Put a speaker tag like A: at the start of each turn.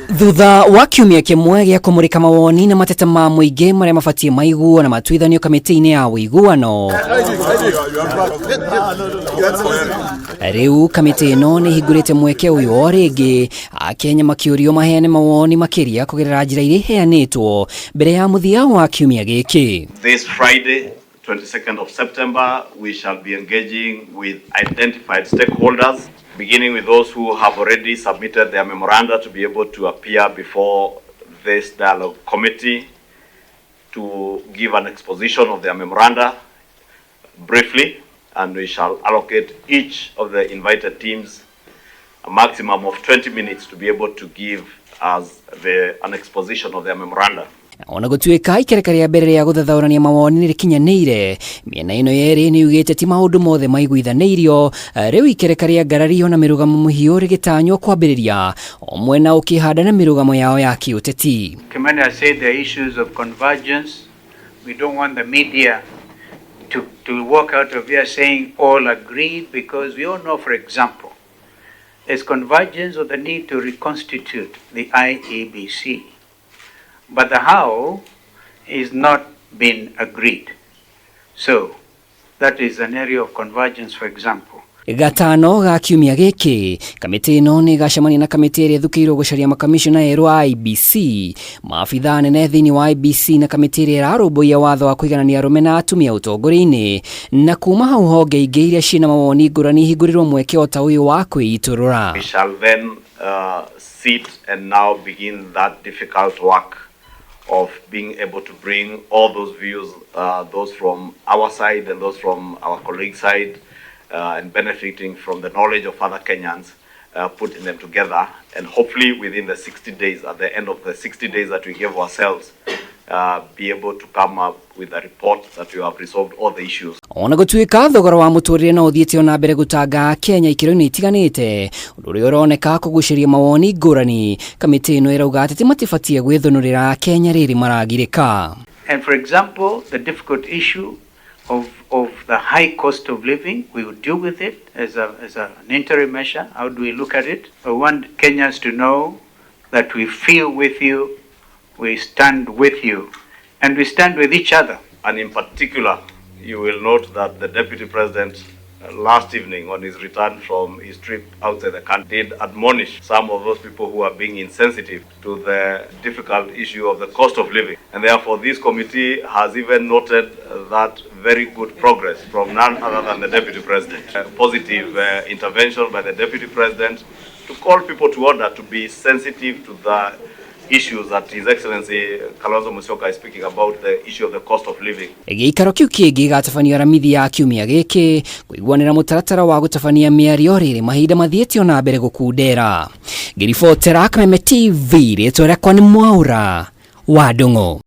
A: Thutha wa kiumia kimwe gĩa kumurika mawoni na mateta ma muingi maria mabatie maiguo na matuithanio kamiti-ini ya wuiguano, riu kamiti ino ni hingurite mweke uyu o ringi, akenya makiurio maheane mawoni makiria kugerera njira iria iheanitwo mbere ya muthia wa kiumia giki.
B: This Friday 22nd of September, we shall be engaging with identified stakeholders, beginning with those who have already submitted their memoranda to be able to appear before this dialogue committee to give an exposition of their memoranda briefly, and we shall allocate each of the invited teams a maximum of 20 minutes to be able to give us an exposition of their memoranda.
A: Ona gutuika ikereka ria mbere ria guthathaurania mawoni rikinyanĩire, miena ino yeri ni yugite ti maundu mothe maiguithaniirio, riu ikereka ria ngarario na mirugamo muhiu rigitanywo kwambiriria, o mwena ukihanda na mirugamo yao ya kiuteti.
C: Kamiti said the issues of convergence. We don't want the media to walk out of here saying all agreed, because we all know, for example, there's convergence of the need to reconstitute the IEBC. But the how is not been agreed. So that is an area of convergence, for example.
A: Gatano ga kiumia giki, kamiti ino ni gacemania na kamiti iria thukiirwo gucaria makamishona erũ a IBC, maabitha nene thiini wa IBC na kamiti iria irarũmbũiya watho wa kũiganania arũme na atumia ũtongoria-inĩ, na kuma hau honge ingĩ iria ciĩna mawoni ngũrani hingũrĩrwo mweke o ta ũyũ wa kwĩitũrũra.
B: We shall then sit and now begin that difficult work of being able to bring all those views, those from our side and those from our colleague side, and benefiting from the knowledge of other Kenyans, putting them together, and hopefully within the 60 days, at the end of the 60 days that we give ourselves, be able to come up with a report that we have resolved all the issues.
A: Ona gutuika thogora wa muturire no uthiite ona mbere gutanga Kenya ikiro-ini itiganite, undu uria uroneka kuguciria mawoni ngurani, kamiti ino irauga ati matibatie gwithunurira Kenya riri maragirika.
C: And for example, the difficult issue of the high cost of living, we will deal with it as an interim measure. How do we look at it? We want Kenyans to know that we feel with you, we stand with you, and we stand with each other.
B: And in particular, you will note that the Deputy President last evening on his return from his trip outside the country did admonish some of those people who are being insensitive to the difficult issue of the cost of living. And therefore this committee has even noted that very good progress from none other than the Deputy President. A positive intervention by the Deputy President to call people to order to be sensitive to the issues that His Excellency Kalonzo Musyoka is speaking about, the issue of the cost of living.
A: Giikaro kiu kingi gatafanio ramithi ya kiumia giki kuiguanira mutaratara wa gutafania miario riri mahinda mathiĩte ona mbere gukundera. Ngiribotera Kameme TV ritwa riakwa ni Mwaura wa Ndung'u.